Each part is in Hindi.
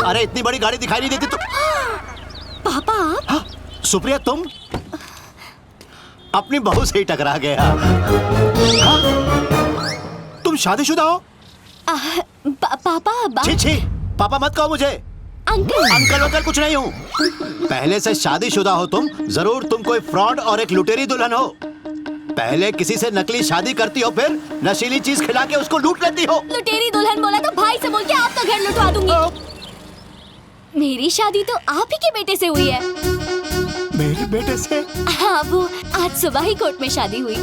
अरे इतनी बड़ी गाड़ी दिखाई नहीं देती तो। पापा आप? हाँ, सुप्रिया तुम अपनी बहू से ही टकरा गया। हाँ? तुम शादीशुदा हो? पापा छी छी, पापा मत कहो मुझे। अंकल अंकल कुछ नहीं हूँ। पहले से शादीशुदा हो तुम, जरूर तुम कोई फ्रॉड और एक लुटेरी दुल्हन हो। पहले किसी से नकली शादी करती हो, फिर नशीली चीज खिला के उसको लूट लेती हो। लुटेरी दुल्हन बोला तो भाई से बोल के आपका घर लुटवा दूंगी। मेरी शादी तो आप ही के बेटे से हुई है। मेरे बेटे से? हाँ, वो आज सुबह ही कोर्ट में शादी हुई।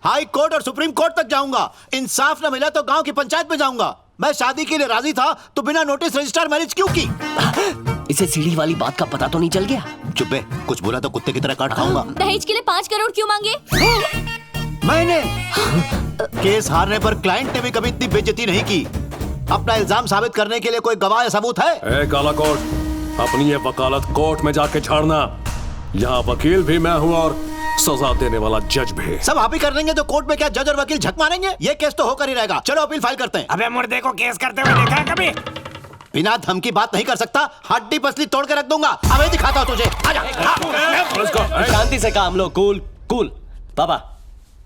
हाई कोर्ट और सुप्रीम कोर्ट तक जाऊंगा। इंसाफ न मिला तो गांव की पंचायत में जाऊंगा। मैं शादी के लिए राजी था तो बिना नोटिस रजिस्टर मैरिज क्यों की? इसे सीढ़ी वाली बात का पता तो नहीं चल गया? चुप है, कुछ बोला तो कुत्ते की तरह काट खाऊंगा। दहेज के लिए 5 करोड़ क्यों मांगे? मैंने केस हारने पर क्लाइंट ने भी कभी इतनी बेइज्जती नहीं की। अपना इल्जाम साबित करने के लिए कोई गवाह या सबूत है? ए काला कोट, अपनी ये वकालत कोर्ट में जाके छाड़ना। यहाँ वकील भी मैं हूँ और सजा देने वाला जज भी। सब आप ही कर देंगे तो कोर्ट में क्या जज और वकील झक मारेंगे? ये केस तो होकर ही रहेगा। चलो अपील फाइल करते हैं। अबे मुर्दे को केस करते हुए देखा है कभी? बिना धमकी बात नहीं कर सकता। हड्डी पसली तोड़ के रख दूंगा। अबे दिखाता हूँ तुझे। आजा। शांति से काम लो। Cool cool. पापा,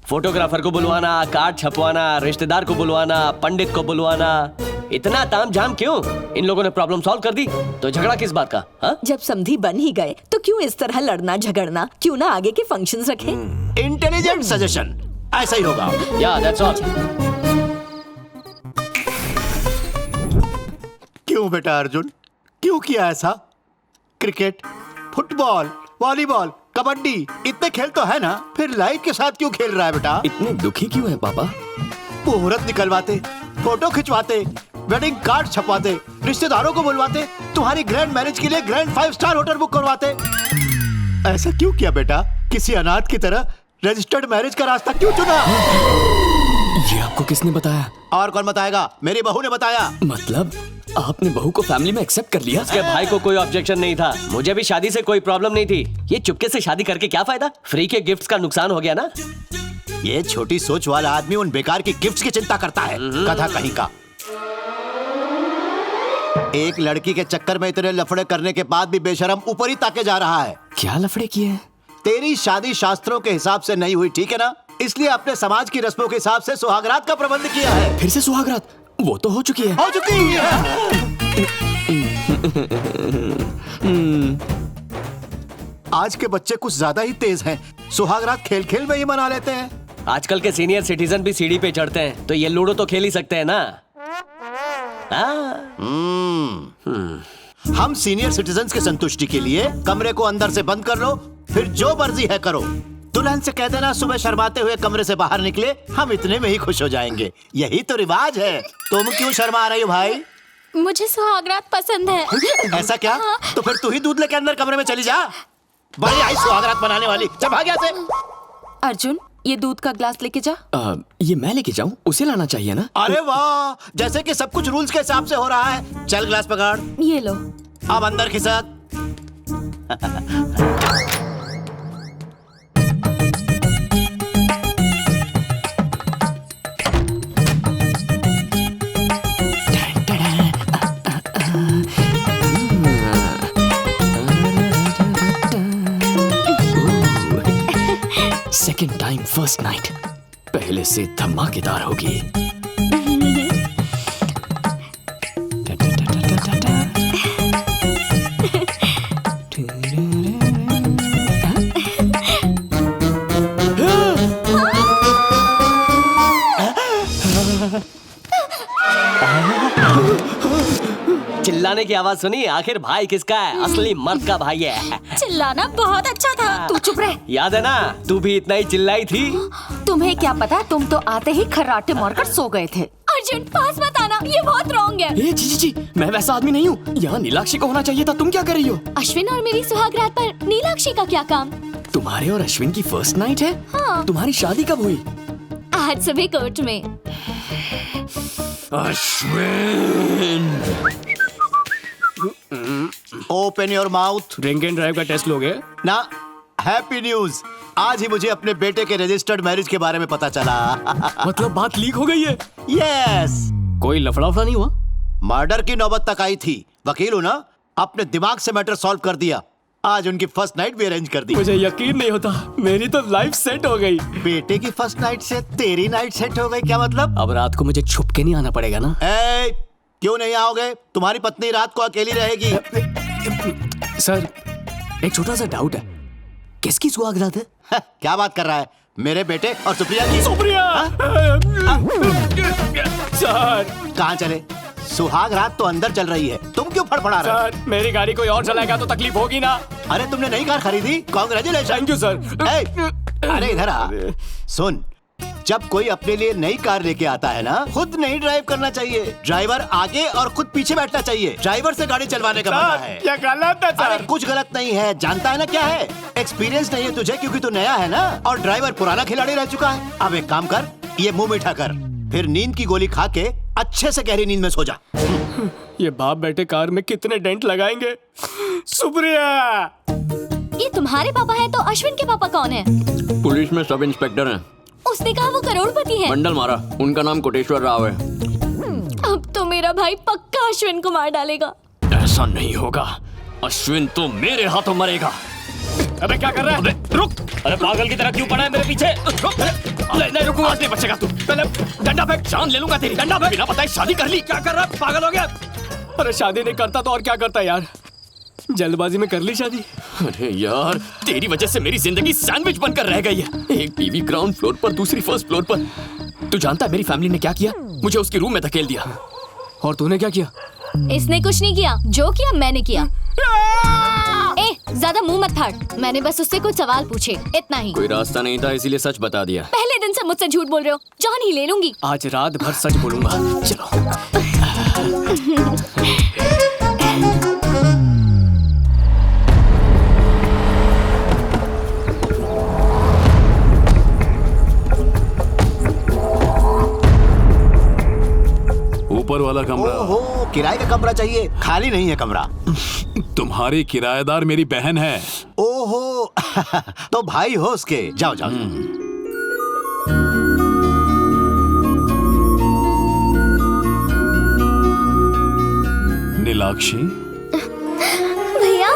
फोटोग्राफर को बुलवाना, कार्ड छपवाना, रिश्तेदार को बुलवाना, पंडित को बुलवाना, इतना तामझाम क्यों? इन लोगों ने प्रॉब्लम सॉल्व कर दी तो झगड़ा किस बात का? हा? जब समधी बन ही गए तो क्यों इस तरह लड़ना झगड़ना? क्यों ना आगे के फंक्शंस रखें? इंटेलिजेंट सजेशन, ऐसा ही होगा। या दैट्स ऑल। क्यों बेटा अर्जुन, क्यों किया ऐसा? क्रिकेट, फुटबॉल, वॉलीबॉल, कबड्डी, इतने खेल तो है ना, फिर लाइफ के साथ क्यों खेल रहा है बेटा? इतने दुखी क्यों है पापा? मुहूर्त निकलवाते, फोटो खिंचवाते, वेडिंग कार्ड छपवाते, रिश्तेदारों को बुलवाते, तुम्हारी ग्रैंड मैरिज के लिए ग्रैंड 5 स्टार होटल बुक करवाते। ऐसा क्यों किया बेटा? किसी अनाथ की तरह रजिस्टर्ड मैरिज का रास्ता क्यों चुना? ये आपको किसने बताया? और कौन बताएगा? मेरी बहू ने बताया। मतलब आपने बहू को फैमिली में एक्सेप्ट कर लिया? उसके भाई को कोई ऑब्जेक्शन नहीं था। मुझे भी शादी से कोई प्रॉब्लम नहीं थी। ये चुपके से शादी करके क्या फायदा? फ्री के गिफ्ट्स का नुकसान हो गया ना। ये छोटी सोच वाला आदमी उन बेकार की गिफ्ट्स की चिंता करता है। कथा कहीं का। एक लड़की के चक्कर में इतने लफड़े करने के बाद भी बेशरम ऊपर ही ताके जा रहा है। क्या लफड़े किए हैं? तेरी शादी शास्त्रों के हिसाब से नहीं हुई, ठीक है ना? इसलिए अपने समाज की रस्मों के हिसाब से सुहागरात का प्रबंध किया है। फिर से सुहागरात? वो तो हो चुकी है। हो चुकी ही है। आज के बच्चे कुछ ज्यादा ही तेज हैं। सुहागरात खेल खेल में ही मना लेते हैं। आजकल के सीनियर सिटीजन भी सीढ़ी पे चढ़ते हैं, तो ये लूडो तो खेल ही सकते हैं ना। हम सीनियर सिटीजन्स की संतुष्टि के लिए कमरे को अंदर से बंद कर लो, फिर जो मर्जी है करो। दुल्हन से कह देना सुबह शर्माते हुए कमरे से बाहर निकले, हम इतने में ही खुश हो जाएंगे। यही तो रिवाज है। तुम क्यों शर्मा रही हो भाई? मुझे सुहागरात पसंद है। ऐसा क्या? तो फिर तू ही दूध लेके अंदर कमरे में चली जा। बड़ी आई सुहागरात बनाने वाली। चल भाग यहाँ से। अर्जुन, ये दूध का ग्लास लेके जा। ये मैं लेके जाऊं? उसे लाना चाहिए ना? अरे वाह, जैसे कि सब कुछ रूल्स के हिसाब से हो रहा है। चल ग्लास पकड़। ये लो। अब अंदर खिसक। सेकेंड टाइम फर्स्ट नाइट, पहले से धमाकेदार होगी। चिल्लाने की आवाज सुनी? आखिर भाई किसका है? असली मर्द का भाई है। चिल्लाना बहुत अच्छा था। तू चुप रह। याद है ना, तू भी इतना ही चिल्लाई थी। तुम्हें क्या पता, तुम तो आते ही खर्राटे मारकर सो गए थे। अर्जुन पास मत आना, ये बहुत रॉन्ग है। ए, जी, मैं वैसा आदमी नहीं हूँ। यहाँ नीलाक्षी को होना चाहिए था। तुम क्या कर रही हो? अश्विन और मेरी सुहागरात पर नीलाक्षी का क्या काम? तुम्हारे और अश्विन की फर्स्ट नाइट है? हाँ। तुम्हारी शादी कब हुई? आज सुबह कोर्ट में। Ashwin, open your mouth. Drink and drive का टेस्ट लोगे? ना, हैप्पी न्यूज। आज ही मुझे अपने बेटे के रजिस्टर्ड मैरिज के बारे में पता चला। मतलब बात लीक हो गई है? यस। कोई लफड़ा नहीं हुआ? मर्डर की नौबत तक आई थी। वकील हूं ना, अपने दिमाग से मैटर सॉल्व कर दिया। आज उनकी फर्स्ट नाइट भी अरेंज कर दी। मुझे यकीन नहीं होता, मेरी तो लाइफ सेट हो गई। बेटे की फर्स्ट नाइट से तेरी नाइट सेट हो गई, क्या मतलब? अब रात को मुझे छुप के नहीं आना पड़ेगा ना। क्यों नहीं आओगे? तुम्हारी पत्नी रात को अकेली रहेगी। सर, एक छोटा सा डाउट है, किसकी सुहागरात है? क्या बात कर रहा है? मेरे बेटे और सुप्रिया की। सुप्रिया! सर, कहाँ चले? सुहाग रात तो अंदर चल रही है, तुम क्यों फड़फड़ा रहे हो? सर, मेरी गाड़ी कोई और चलाएगा तो तकलीफ होगी ना। अरे तुमने नई कार खरीदी, कांग्रेचुलेशन। Thank you sir. अरे इधर आ, सुन, जब कोई अपने लिए नई कार लेके आता है ना, खुद नहीं ड्राइव करना चाहिए। ड्राइवर आगे और खुद पीछे बैठना चाहिए। ड्राइवर से गाड़ी चलवाने का मजा है। ये गलत है अरे सर। कुछ गलत नहीं है, जानता है ना क्या है? एक्सपीरियंस नहीं है तुझे क्योंकि तू नया है ना, और ड्राइवर पुराना खिलाड़ी रह चुका है। अब एक काम कर, ये मुंह मीठा कर, फिर नींद की गोली खा के अच्छे से गहरी नींद में सो जा। ये बाप बेटे कार में कितने डेंट लगाएंगे? सुप्रिया! ये तुम्हारे पापा है तो अश्विन के पापा कौन है? पुलिस में सब इंस्पेक्टर हैं। उसने कहा वो करोड़पति है। बंडल मारा, उनका नाम कोटेश्वर राव है। अब तो मेरा भाई पक्का अश्विन को मार डालेगा। ऐसा नहीं होगा, अश्विन तो मेरे हाथों मरेगा। अबे क्या कर रहा है? अबे रुक! अरे पागल की तरह क्यों पड़ा है मेरे पीछे? रुक! नहीं रुकूंगा, आज नहीं बचेगा तू। पहले डंडा फेंक, जान ले लूंगा तेरी। डंडा फेंक। बिना बताए शादी कर ली, क्या कर रहा है? पागल हो गया? अरे शादी नहीं करता तो और क्या करता यार? जल्दबाजी में कर ली शादी। अरे यार, तेरी वजह से मेरी जिंदगी सैंडविच बनकर रह गई है। एक बीवी ग्राउंड फ्लोर पर, दूसरी फर्स्ट फ्लोर पर। तू जानता है मेरी फैमिली ने क्या किया? मुझे उसके रूम में धकेल दिया। और तूने क्या किया? इसने कुछ नहीं किया, जो किया मैंने किया। ज्यादा मुंह मत फाड़, मैंने बस उससे कुछ सवाल पूछे, इतना ही। कोई रास्ता नहीं था इसीलिए सच बता दिया। पहले दिन से मुझसे झूठ बोल रहे हो, जान ही ले लूंगी। आज रात भर सच बोलूंगा। चलो। ऊपर वाला कमरा। ओहो, किराए का कमरा चाहिए, खाली नहीं है कमरा। तुम्हारी किराएदार मेरी बहन है। ओहो तो भाई हो उसके। जाओ जाओ। नीलाक्षी, भैया,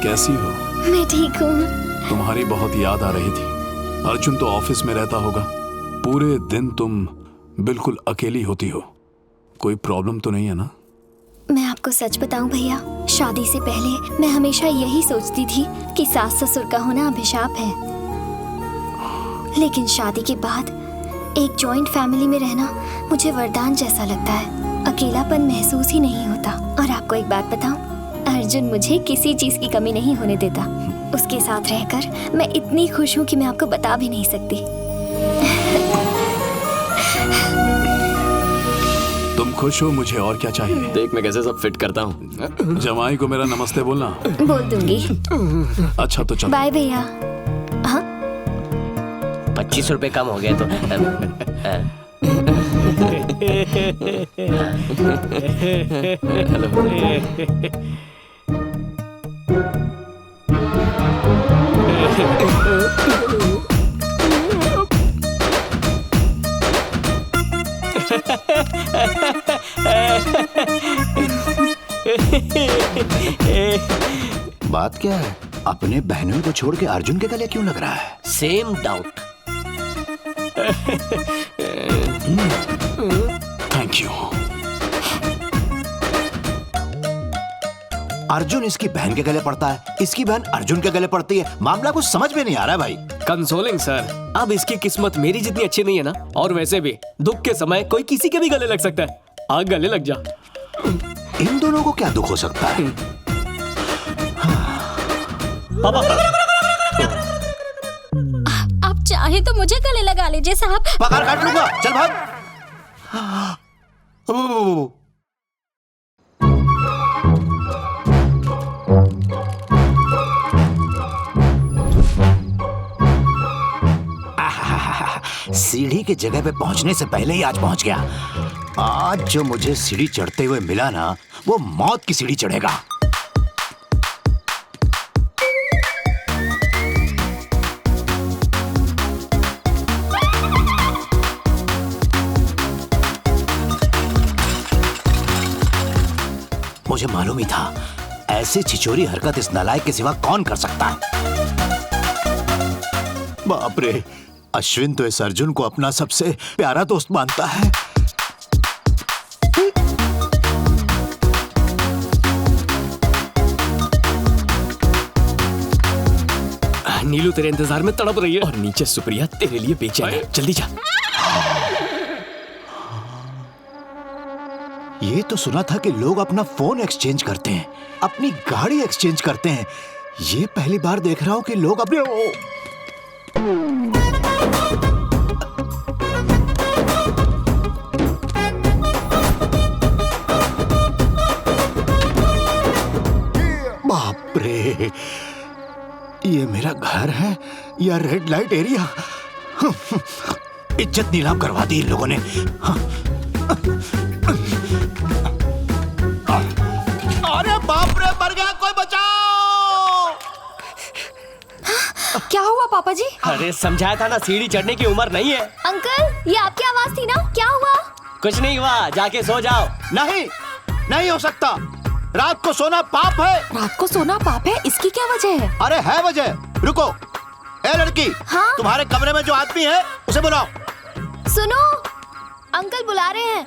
कैसी हो? मैं ठीक हूँ। तुम्हारी बहुत याद आ रही थी। अर्जुन तो ऑफिस में रहता होगा, पूरे दिन तुम बिल्कुल अकेली होती हो। कोई प्रॉब्लम तो नहीं है ना? मैं आपको सच बताऊं भैया, शादी से पहले मैं हमेशा यही सोचती थी कि सास ससुर का होना अभिशाप है, लेकिन शादी के बाद एक जॉइंट फैमिली में रहना मुझे वरदान जैसा लगता है। अकेलापन महसूस ही नहीं होता। और आपको एक बात बताऊं, अर्जुन मुझे किसी चीज की कमी नहीं होने देता। उसके साथ रहकर मैं इतनी खुश हूँ कि मैं आपको बता भी नहीं सकती। तुम खुश हो, मुझे और क्या चाहिए? देख मैं कैसे सब फिट करता हूँ। जमाई को मेरा नमस्ते बोलना। बोल दूंगी। अच्छा तो चलो। बाय भैया। हाँ 25 रुपए कम हो गए तो। बात क्या है? अपने बहनों को छोड़ के अर्जुन के गले क्यों लग रहा है? Same doubt. Thank you. Arjun इसकी बहन के गले पड़ता है, इसकी बहन अर्जुन के गले पड़ती है। मामला कुछ समझ में नहीं आ रहा है भाई। कंसोलिंग सर, अब इसकी किस्मत मेरी जितनी अच्छी नहीं है ना। और वैसे भी दुख के समय कोई किसी के भी गले लग सकता है। आग गले लग जा। इन दोनों को क्या दुख हो सकता है? आप चाहे तो मुझे गले लगा लीजिए साहब। पगार काट लूंगा, चल भाग। सीढ़ी की जगह पे पहुंचने से पहले ही आज पहुंच गया। आज जो मुझे सीढ़ी चढ़ते हुए मिला ना, वो मौत की सीढ़ी चढ़ेगा। मुझे मालूम ही था, ऐसी छिचोरी हरकत इस नालायक के सिवा कौन कर सकता है। बाप रे, अश्विन तो इस अर्जुन को अपना सबसे प्यारा दोस्त मानता है। नीलू तेरे इंतजार में तड़प रही है और नीचे सुप्रिया तेरे लिए बेचैन है। जल्दी जा। ये तो सुना था कि लोग अपना फोन एक्सचेंज करते हैं, अपनी गाड़ी एक्सचेंज करते हैं। ये पहली बार देख रहा हूं कि लोग अपने बाप रे, ये मेरा घर है या रेड लाइट एरिया? इज्जत नीलाम करवा दी इन लोगों ने। अरे बाप रे, मर गया, कोई बचाओ! क्या हुआ पापा जी? अरे समझाया था ना, सीढ़ी चढ़ने की उम्र नहीं है। अंकल, ये आपकी आवाज थी ना? क्या हुआ? कुछ नहीं हुआ, जाके सो जाओ। नहीं, नहीं हो सकता। रात को सोना पाप है। रात को सोना पाप है, इसकी क्या वजह है? अरे है वजह, रुको। ए लड़की, हाँ? तुम्हारे कमरे में जो आदमी है उसे बुलाओ। सुनो, अंकल बुला रहे हैं।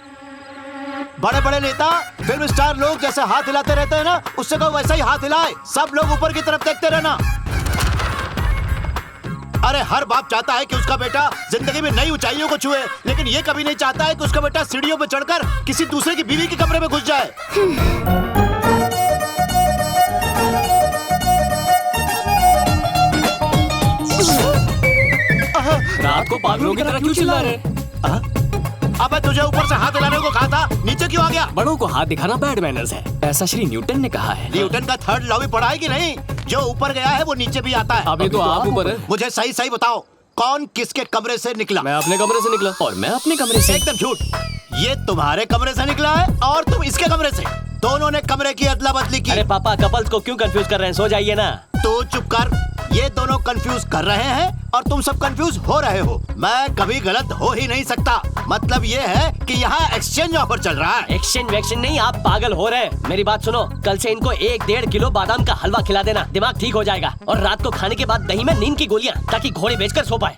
बड़े बड़े नेता, फिल्म स्टार लोग जैसे हाथ हिलाते रहते हैं ना, उससे कहो वैसा ही हाथ हिलाए। सब लोग ऊपर की तरफ देखते रहना। अरे हर बाप चाहता है कि उसका बेटा जिंदगी में नई ऊंचाइयों को छुए, लेकिन ये कभी नहीं चाहता है कि उसका बेटा सीढ़ियों पर चढ़कर किसी दूसरे की बीवी के कमरे में घुस जाए। रात को पागलों की तरह क्यों चिल्ला रहे? अबे तुझे ऊपर से हाथ हिलाने को कहा था, नीचे क्यों आ गया? बड़ों को हाथ दिखाना बैड मैनर्स है, ऐसा श्री न्यूटन ने कहा है। न्यूटन का थर्ड लॉ भी पढ़ा है कि नहीं? जो ऊपर गया है वो नीचे भी आता है। अभी तो आप ऊपर है। मुझे सही सही बताओ, कौन किसके कमरे से निकला? मैं अपने कमरे से निकला और मैं अपने कमरे से। एकदम झूठ। ये तुम्हारे कमरे से निकला है और तुम इसके कमरे से। दोनों ने कमरे की अदला बदली की। अरे पापा, कपल्स को क्यों कंफ्यूज कर रहे हैं? सो जाइए ना। तो चुप कर। ये दोनों कंफ्यूज कर रहे हैं और तुम सब कंफ्यूज हो रहे हो। मैं कभी गलत हो ही नहीं सकता। मतलब ये है कि यहाँ एक्सचेंज ऑफर चल रहा है। एक्सचेंज वैक्शन नहीं, आप पागल हो रहे हैं। मेरी बात सुनो, कल से इनको 1-1.5 किलो बादाम का हलवा खिला देना, दिमाग ठीक हो जाएगा। और रात को खाने के बाद दही में नीम की गोलियां, ताकि घोड़े बेचकर सो पाए।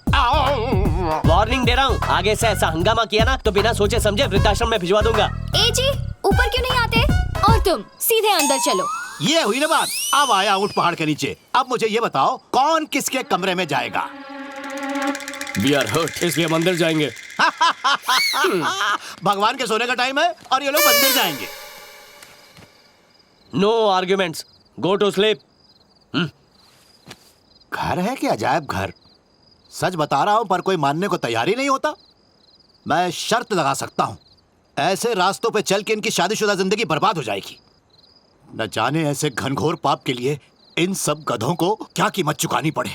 वार्निंग दे रहा हूँ, आगे से ऐसा हंगामा किया ना तो बिना सोचे समझे वृद्धाश्रम में भिजवा दूंगा। ए जी, ऊपर क्यों नहीं आते? और तुम सीधे अंदर चलो। ये हुई ना बात। अब आया ऊंट पहाड़ के नीचे। अब मुझे ये बताओ, कौन किसके कमरे में जाएगा? We are hurt, इसलिए हम अंदर जाएंगे। भगवान के सोने का टाइम है और ये लोग मंदिर जाएंगे। No arguments, go to sleep. घर है कि अजायब घर? सच बता रहा हूं, पर कोई मानने को तैयार ही नहीं होता। मैं शर्त लगा सकता हूं, ऐसे रास्तों पे चल के इनकी शादीशुदा जिंदगी बर्बाद हो जाएगी। न जाने ऐसे घनघोर पाप के लिए इन सब गधों को क्या कीमत चुकानी पड़े।